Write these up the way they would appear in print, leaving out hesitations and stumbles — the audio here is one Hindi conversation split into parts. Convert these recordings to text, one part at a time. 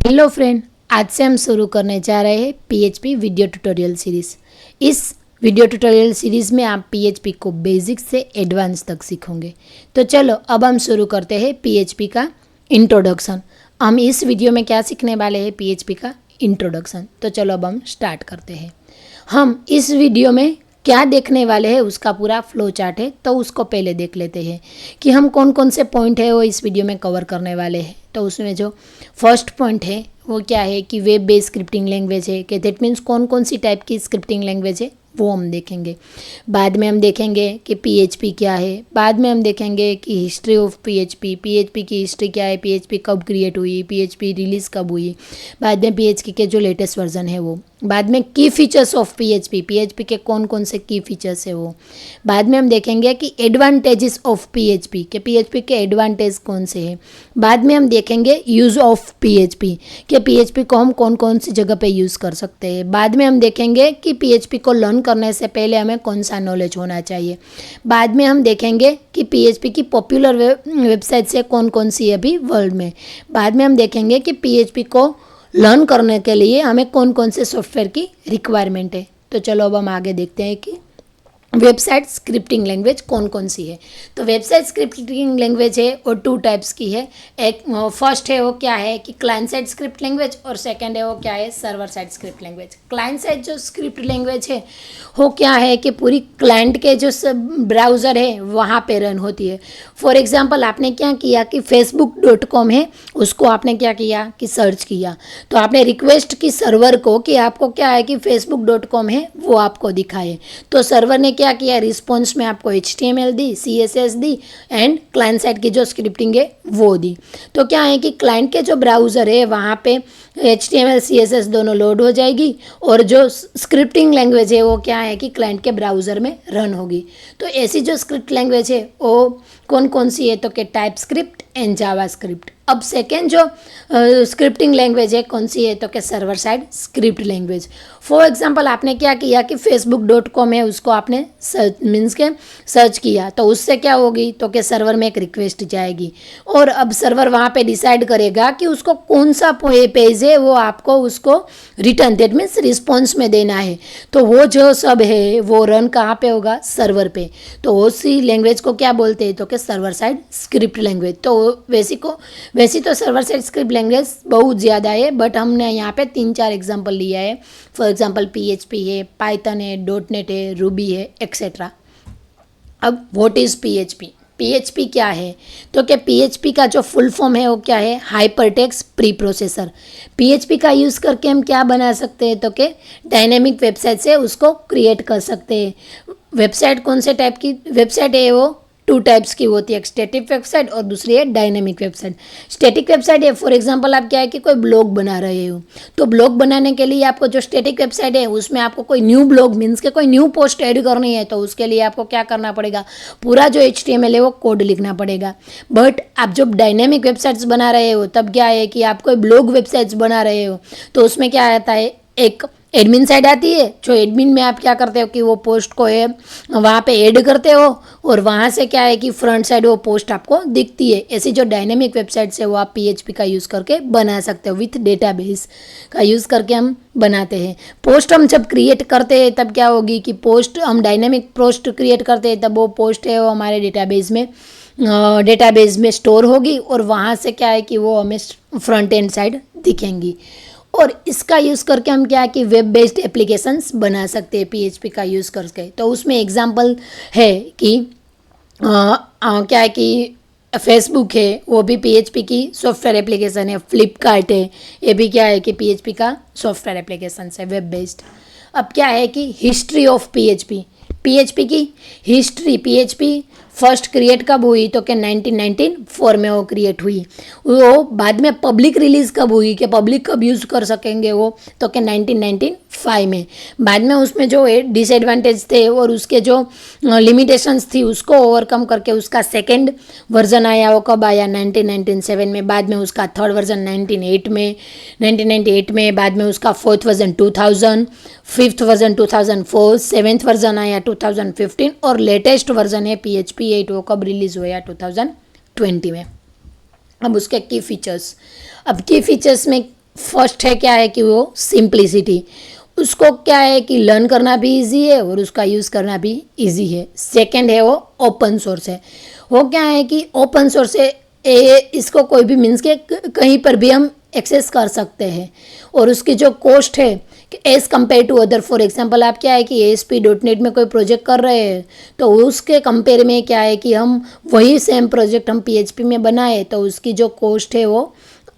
हेलो फ्रेंड, आज से हम शुरू करने जा रहे हैं पीएचपी वीडियो ट्यूटोरियल सीरीज़। इस वीडियो ट्यूटोरियल सीरीज़ में आप पीएचपी को बेसिक से एडवांस तक सीखोगे। तो चलो अब हम शुरू करते हैं पीएचपी का इंट्रोडक्शन। हम इस वीडियो में क्या सीखने वाले हैं? पीएचपी का इंट्रोडक्शन। तो चलो अब हम स्टार्ट करते हैं। हम इस वीडियो में क्या देखने वाले हैं उसका पूरा फ्लो चार्ट है, तो उसको पहले देख लेते हैं कि हम कौन कौन से पॉइंट है वो इस वीडियो में कवर करने वाले हैं। तो उसमें जो फर्स्ट पॉइंट है वो क्या है कि वेब बेस्ड स्क्रिप्टिंग लैंग्वेज है, कि दैट मीन्स कौन कौन सी टाइप की स्क्रिप्टिंग लैंग्वेज है वो हम देखेंगे। बाद में हम देखेंगे कि पीएचपी क्या है। बाद में हम देखेंगे कि हिस्ट्री ऑफ पीएचपी, पीएचपी की हिस्ट्री क्या है, पीएचपी कब क्रिएट हुई, पीएचपी रिलीज़ कब हुई। बाद में पीएचपी के जो लेटेस्ट वर्जन है वो। बाद में की फीचर्स ऑफ पीएचपी, पीएचपी के कौन कौन से की फीचर्स है वो। बाद में हम देखेंगे कि एडवांटेजेस ऑफ पीएचपी, के पीएचपी के एडवांटेज कौन से हैं। बाद में हम देखेंगे यूज़ ऑफ पीएचपी, कि पीएचपी को हम कौन कौन सी जगह पे यूज़ कर सकते हैं। बाद में हम देखेंगे कि पीएचपी को लर्न करने से पहले हमें कौन सा नॉलेज होना चाहिए। बाद में हम देखेंगे कि पीएचपी की पॉपुलर वेबसाइट से कौन कौन सी है अभी वर्ल्ड में। बाद में हम देखेंगे कि पीएचपी को लर्न करने के लिए हमें कौन कौन से सॉफ्टवेयर की रिक्वायरमेंट है। तो चलो अब हम आगे देखते हैं कि वेबसाइट स्क्रिप्टिंग लैंग्वेज कौन कौन सी है। तो वेबसाइट स्क्रिप्टिंग लैंग्वेज है और टू टाइप्स की है। एक फर्स्ट है वो क्या है कि क्लाइंट साइड स्क्रिप्ट लैंग्वेज, और सेकंड है वो क्या है server side script language. Client side जो स्क्रिप्ट लैंग्वेज है वो क्या है कि पूरी क्लाइंट के जो ब्राउज़र है वहाँ पे रन होती है। फॉर एग्जांपल आपने क्या किया कि facebook.com है, उसको आपने क्या किया कि सर्च किया, तो आपने रिक्वेस्ट की सर्वर को कि आपको क्या है कि facebook.com है वो आपको दिखाए। तो सर्वर ने क्या किया, रिस्पॉन्स में आपको HTML the, CSS the and client side की जो स्क्रिप्टिंग है वो दी। तो क्या है कि क्लाइंट के जो ब्राउज़र है वहाँ पे HTML CSS दोनों लोड हो जाएगी, और जो स्क्रिप्टिंग लैंग्वेज है वो क्या है कि क्लाइंट के ब्राउज़र में रन होगी। तो ऐसी जो स्क्रिप्ट लैंग्वेज है वो कौन कौन सी है, तो कि type script and Java script. अब सेकेंड जो स्क्रिप्टिंग लैंग्वेज है कौन सी है, तो कि server side script language. For example आपने क्या किया कि facebook.com है उसको आपने सर्च किया, तो उससे क्या होगी, तो कि सर्वर में एक रिक्वेस्ट जाएगी, और अब सर्वर वहाँ पे डिसाइड करेगा कि उसको कौन सा पेज है वो आपको उसको रिटर्न, दैट मीन्स रिस्पॉन्स में देना है। तो वो जो सब है वो रन कहाँ पे होगा, सर्वर पे। तो उसी लैंग्वेज को क्या बोलते हैं, तो कि सर्वर साइड स्क्रिप्ट लैंग्वेज। तो वैसी तो सर्वर साइड स्क्रिप्ट लैंग्वेज बहुत ज़्यादा है, बट हमने यहाँ पे 3-4 एग्जांपल लिया है। फॉर एग्जांपल पीएचपी है, पाइथन है, डॉटनेट है, रूबी है, एक्सेट्रा। अब व्हाट इज़ पीएचपी? पीएचपी क्या है, तो क्या पीएचपी का जो फुल फॉर्म है वो क्या है, हाइपरटेक्स्ट प्री प्रोसेसर। पीएचपी का यूज़ करके हम क्या बना सकते हैं, तो कि डायनेमिक वेबसाइट से उसको क्रिएट कर सकते हैं। वेबसाइट कौन से टाइप की वेबसाइट है, वो 2 टाइप्स की होती है, एक स्टैटिक वेबसाइट और दूसरी है डायनेमिक वेबसाइट। स्टैटिक वेबसाइट है, फॉर एग्जांपल आप क्या है कि कोई ब्लॉग बना रहे हो, तो ब्लॉग बनाने के लिए आपको जो स्टैटिक वेबसाइट है उसमें आपको कोई न्यू ब्लॉग मीन्स के कोई न्यू पोस्ट ऐड करनी है, तो उसके लिए आपको क्या करना पड़ेगा, पूरा जो HTML है वो कोड लिखना पड़ेगा। बट आप जब डायनेमिक वेबसाइट्स बना रहे हो तब क्या है कि आप कोई ब्लॉग वेबसाइट्स बना रहे हो, तो उसमें क्या आता है, एक एडमिन साइड आती है, जो एडमिन में आप क्या करते हो कि वो पोस्ट को है वहाँ पे ऐड करते हो, और वहाँ से क्या है कि फ्रंट साइड वो पोस्ट आपको दिखती है। ऐसी जो डायनेमिक वेबसाइट्स है वो आप पीएचपी का यूज़ करके बना सकते हो, विथ डेटाबेस का यूज़ करके हम बनाते हैं। पोस्ट हम जब क्रिएट करते हैं तब क्या होगी कि पोस्ट हम डायनेमिक पोस्ट क्रिएट करते हैं, तब वो पोस्ट है वो हमारे डेटाबेस में स्टोर होगी, और वहाँ से क्या है कि वो हमें फ्रंट एंड साइड दिखेंगी। और इसका यूज़ करके हम क्या है कि वेब बेस्ड एप्लीकेशंस बना सकते हैं पीएचपी का यूज़ करके। तो उसमें एग्जांपल है कि क्या है कि फेसबुक है वो भी पीएचपी की सॉफ्टवेयर एप्लीकेशन है, फ्लिपकार्ट है ये भी क्या है कि पीएचपी का सॉफ्टवेयर एप्लीकेशन है वेब बेस्ड। अब क्या है कि हिस्ट्री ऑफ पीएचपी की हिस्ट्री, पीएचपी फर्स्ट क्रिएट कब हुई, तो कि 1994 में वो क्रिएट हुई। वो बाद में पब्लिक रिलीज़ कब हुई, कि पब्लिक कब यूज़ कर सकेंगे वो, तो कि 1995 में। बाद में उसमें जो डिसएडवांटेज थे और उसके जो लिमिटेशंस थी उसको ओवरकम करके उसका सेकंड वर्जन आया, वो कब आया, 1997 में। बाद में उसका थर्ड वर्जन 1998 में। बाद में उसका fourth version 2000, fifth version 2004, seventh version आया 2015, और लेटेस्ट वर्जन है PHP 8, वो कब रिलीज़ हुआ 2020 में। अब उसके की फीचर्स, अब की फीचर्स में फर्स्ट है क्या है कि वो सिंप्लिसिटी, उसको क्या है कि लर्न करना भी इजी है और उसका यूज़ करना भी इजी है। सेकंड है वो ओपन सोर्स है, वो क्या है कि ओपन सोर्स है, इसको कोई भी मीन्स के कहीं पर भी हम एक्सेस कर सकते हैं और उसकी जो कॉस्ट है as compared to other, for example आप क्या है कि ASP.NET में कोई प्रोजेक्ट कर रहे हैं तो उसके कंपेयर में क्या है कि हम वही सेम प्रोजेक्ट हम PHP में बनाए तो उसकी जो कॉस्ट है वो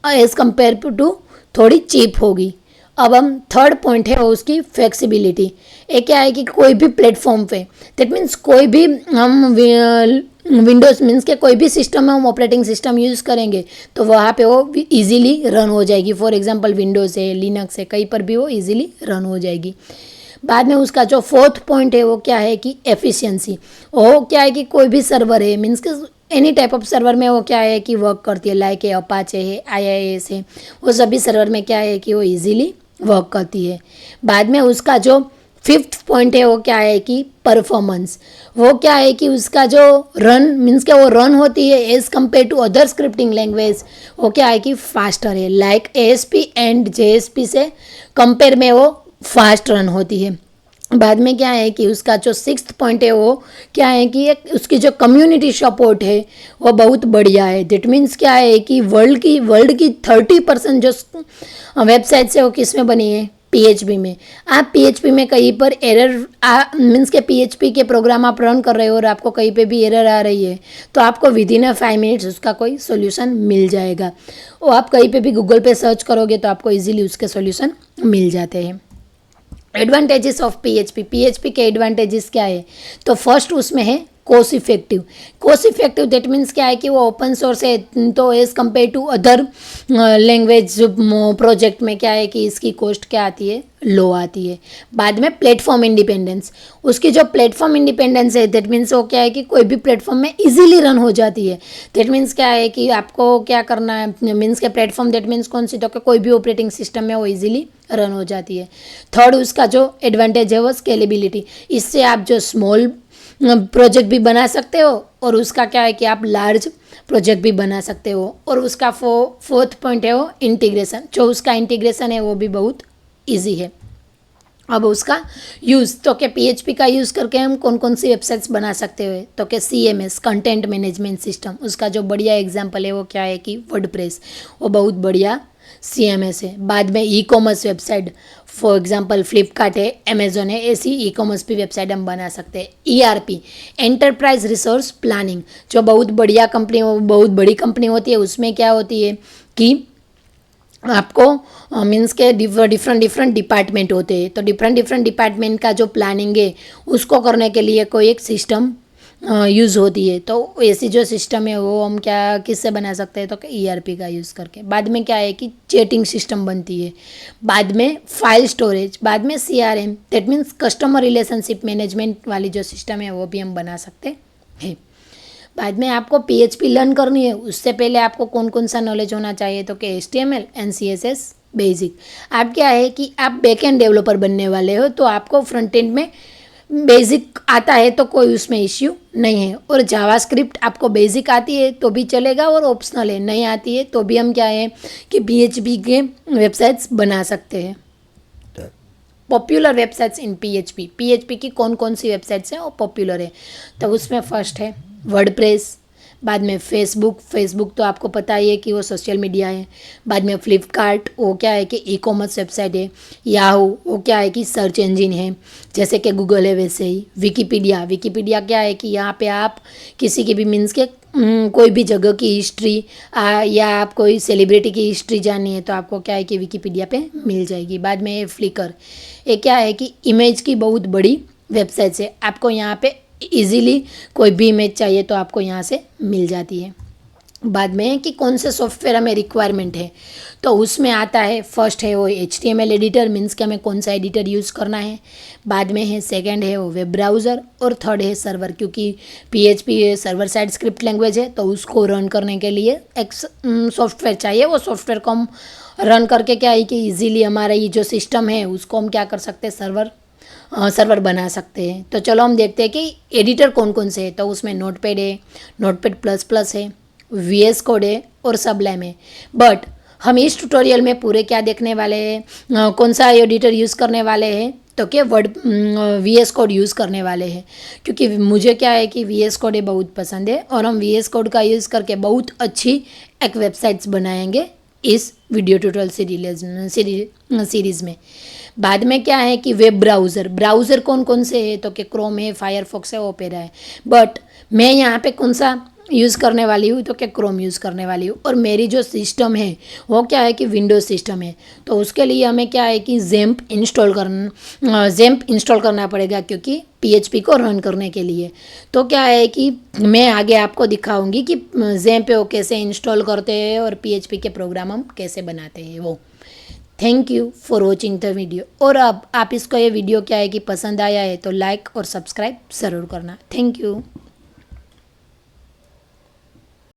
एज़ कम्पेयर टू थोड़ी चीप होगी। अब हम थर्ड पॉइंट है वो उसकी फ्लेक्सिबिलिटी। एक क्या है कि कोई भी प्लेटफॉर्म पे, दैट मीन्स कोई भी हम विंडोज़ मीन्स के कोई भी सिस्टम में हम ऑपरेटिंग सिस्टम यूज़ करेंगे तो वहाँ पे वो इजीली रन हो जाएगी। फॉर एग्जांपल विंडोज़ है, लिनक्स है, कहीं पर भी वो इजीली रन हो जाएगी। बाद में उसका जो फोर्थ पॉइंट है वो क्या है कि एफिशिएंसी। वो क्या है कि कोई भी सर्वर है मीन्स के एनी टाइप ऑफ सर्वर में वो क्या है कि वर्क करती है, लाइक है अपाचे है, IIS है, वो सभी सर्वर में क्या है कि वो इजीली वर्क करती है। बाद में उसका जो फिफ्थ पॉइंट है वो क्या है कि परफॉर्मेंस। वो क्या है कि उसका जो रन मीन्स के वो रन होती है as compared to other scripting language, वो क्या है कि फास्टर है, लाइक ASP एंड JSP से कंपेयर में वो फास्ट रन होती है। बाद में क्या है कि उसका जो सिक्स्थ पॉइंट है वो क्या है कि एक उसकी जो कम्युनिटी सपोर्ट है वो बहुत बढ़िया है। दैट मीन्स क्या है कि वर्ल्ड की 30% जो वेबसाइट्स है वो किस में बनी है, PHP में। आप PHP में कहीं पर एरर मीन्स के PHP के प्रोग्राम आप रन कर रहे हो और आपको कहीं पे भी एरर आ रही है तो आपको विदिन 5 मिनट्स उसका कोई सोल्यूशन मिल जाएगा। और आप कहीं पे भी गूगल पे सर्च करोगे तो आपको इजीली उसके सोल्यूशन मिल जाते हैं। एडवांटेजेस ऑफ PHP के एडवांटेजेस क्या है, तो फर्स्ट उसमें है कॉस्ट इफेक्टिव दैट मीन्स क्या है कि वो ओपन सोर्स है तो as compared to other language project में क्या है कि इसकी कॉस्ट क्या आती है, लो आती है। बाद में प्लेटफॉर्म इंडिपेंडेंस, उसकी जो प्लेटफॉर्म इंडिपेंडेंस है दैट मीन्स वो क्या है कि कोई भी प्लेटफॉर्म में इजीली रन हो जाती है। दैट मीन्स क्या है कि आपको क्या करना है मीन्स के प्लेटफॉर्म दैट मीन्स कौन सी, तो कोई भी ऑपरेटिंग सिस्टम में वो इजीली रन हो जाती है। थर्ड उसका जो एडवांटेज है वो स्केलेबिलिटी, इससे आप जो स्मॉल प्रोजेक्ट भी बना सकते हो और उसका क्या है कि आप लार्ज प्रोजेक्ट भी बना सकते हो। और उसका फोर्थ पॉइंट है वो इंटीग्रेशन, जो उसका इंटीग्रेशन है वो भी बहुत इजी है। अब उसका यूज़ तो क्या PHP का यूज़ करके हम कौन कौन सी वेबसाइट्स बना सकते हो, तो क्या CMS कंटेंट मैनेजमेंट सिस्टम, उसका जो बढ़िया एग्जांपल है वो क्या है कि वर्डप्रेस, वो बहुत बढ़िया CMS है। बाद में ecommerce website, for example Flipkart है, अमेजोन है, ऐसी ई-कॉमर्स भी वेबसाइट हम बना सकते हैं। ERP एंटरप्राइज रिसोर्स प्लानिंग, जो बहुत बढ़िया कंपनी बहुत बड़ी कंपनी होती है उसमें क्या होती है कि आपको मीन्स के डिफरेंट डिपार्टमेंट होते हैं तो डिफरेंट डिपार्टमेंट का जो प्लानिंग है उसको करने के लिए कोई एक सिस्टम यूज़ होती है। तो ऐसी जो सिस्टम है वो हम क्या किससे बना सकते हैं, तो ERP का यूज़ करके। बाद में क्या है कि चैटिंग सिस्टम बनती है। बाद में फाइल स्टोरेज, बाद में CRM that means customer relationship management वाली जो सिस्टम है वो भी हम बना सकते हैं। बाद में आपको PHP लर्न करनी है उससे पहले आपको कौन कौन सा नॉलेज होना चाहिए, तो कि HTML एंड CSS बेसिक। आप क्या है कि आप बैकएंड डेवलपर बनने वाले हो तो आपको फ्रंट एंड में बेसिक आता है तो कोई उसमें इश्यू नहीं है। और जावास्क्रिप्ट आपको बेसिक आती है तो भी चलेगा और ऑप्शनल है, नहीं आती है तो भी हम क्या है कि PHP के वेबसाइट्स बना सकते हैं। पॉपुलर वेबसाइट्स इन PHP की कौन कौन सी वेबसाइट्स हैं वो पॉपुलर है, तो उसमें फर्स्ट है वर्डप्रेस। बाद में फेसबुक तो आपको पता ही है कि वो सोशल मीडिया है। बाद में फ्लिपकार्ट, वो क्या है कि ई-कॉमर्स वेबसाइट है। याहू, वो क्या है कि सर्च इंजिन है, जैसे कि गूगल है वैसे ही। विकीपीडिया क्या है कि यहाँ पे आप किसी की भी मीन्स के कोई भी जगह की हिस्ट्री या आप कोई सेलिब्रिटी की हिस्ट्री जाननी है तो आपको क्या है कि विकीपीडिया पे मिल जाएगी। बाद में ये फ्लिकर, ये क्या है कि इमेज की बहुत बड़ी वेबसाइट है, आपको यहाँ पे इजीली कोई भी इमेज चाहिए तो आपको यहाँ से मिल जाती है। बाद में कि कौन से सॉफ्टवेयर हमें रिक्वायरमेंट है, तो उसमें आता है फर्स्ट है वो HTML एडिटर मीन्स कि हमें कौन सा एडिटर यूज़ करना है। बाद में है सेकंड है वो वेब ब्राउज़र और थर्ड है सर्वर, क्योंकि PHP server side script language है तो उसको रन करने के लिए एक सॉफ्टवेयर चाहिए। वो सॉफ्टवेयर को हम रन करके क्या है कि ईजिली हमारा ये जो सिस्टम है उसको हम क्या कर सकते हैं, सर्वर बना सकते हैं। तो चलो हम देखते हैं कि एडिटर कौन कौन से है, तो उसमें नोटपैड है, नोटपैड प्लस प्लस है, VS कोड है और सबलाइम है। बट हम इस ट्यूटोरियल में पूरे क्या देखने वाले हैं, कौन सा एडिटर यूज़ करने वाले हैं, तो क्या वर्ड VS कोड यूज़ करने वाले हैं। क्योंकि मुझे क्या है कि VS कोड बहुत पसंद है और हम VS कोड का यूज़ करके बहुत अच्छी एक वेबसाइट्स बनाएंगे इस वीडियो ट्यूटोरियल सीरीज़ में। बाद में क्या है कि वेब ब्राउज़र कौन कौन से है, तो कि क्रोम है, फायरफॉक्स है, ओपेरा है। बट मैं यहाँ पे कौन सा यूज़ करने वाली हूँ, तो क्या क्रोम यूज़ करने वाली हूँ। और मेरी जो सिस्टम है वो क्या है कि विंडोज़ सिस्टम है, तो उसके लिए हमें क्या है कि ज़ैम्प इंस्टॉल करना पड़ेगा, क्योंकि PHP को रन करने के लिए। तो क्या है कि मैं आगे आपको दिखाऊंगी कि ज़ैम्प को कैसे इंस्टॉल करते हैं और PHP के प्रोग्राम हम कैसे बनाते हैं वो। Thank you for watching the video. और अब आप इसको ये वीडियो क्या है कि पसंद आया है तो लाइक और सब्सक्राइब ज़रूर करना। Thank you.